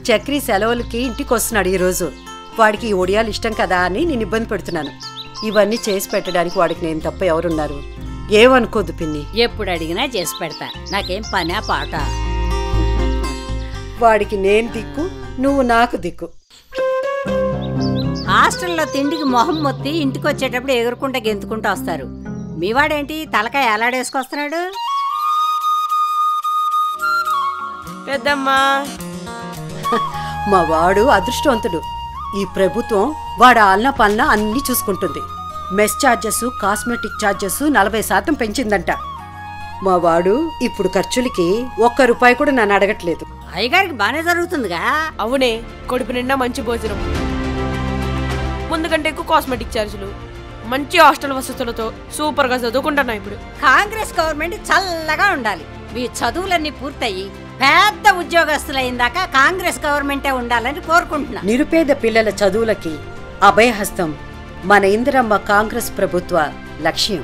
చక్రి సెలవులకి ఇంటికి వస్తున్నాడు ఈరోజు. వాడికి ఈ ఒడియాలు ఇష్టం కదా అని నేను ఇబ్బంది పెడుతున్నాను. ఇవన్నీ చేసి పెట్టడానికి వాడికి నేను తప్ప ఎవరున్నారు? ఏమనుకోదు పిన్ని. ఎప్పుడు అడిగినా చేసి పెడతా, నాకేం పనా పాట. వాడికి నేను దిక్కు, నువ్వు నాకు దిక్కు. హాస్టల్లో తిండికి మొహం మొత్తి ఇంటికి వచ్చేటప్పుడు ఎగురుకుంటా గెంతుకుంటూ వస్తారు. మీవాడేంటి తలకాయ ఎలాడేసుకొస్తున్నాడు? పెద్దమ్మా, మా వాడు అదృష్టవంతుడు. ఈ ప్రభుత్వం వాడు ఆలన పాలన అన్నీ చూసుకుంటుంది. Mess charges, cosmetic charges 40% పెంచిందంట. మా వాడు ఇప్పుడు ఖర్చులకి ₹1 కూడా నన్ను అడగట్లేదు. అయ్యగారికి బానే జరుగుతుందిగా. అవునే, కడుపు నిండా మంచి భోజనం, ముందు కంటే ఎక్కువ కాస్మెటిక్ ఛార్జీలు, మంచి హాస్టల్ వసతులతో సూపర్ గా చదువుకుంటున్నా. ఇప్పుడు కాంగ్రెస్ గవర్నమెంట్ చల్లగా ఉండాలి. మీ చదువులన్నీ పూర్తయి పెద్ద ఉద్యోగస్తులైందాకా కాంగ్రెస్ గవర్నమెంటే ఉండాలని కోరుకుంటున్నా. నిరుపేద పిల్లల చదువులకి అభయహస్తం మన ఇందిరమ్మ కాంగ్రెస్ ప్రభుత్వ లక్ష్యం.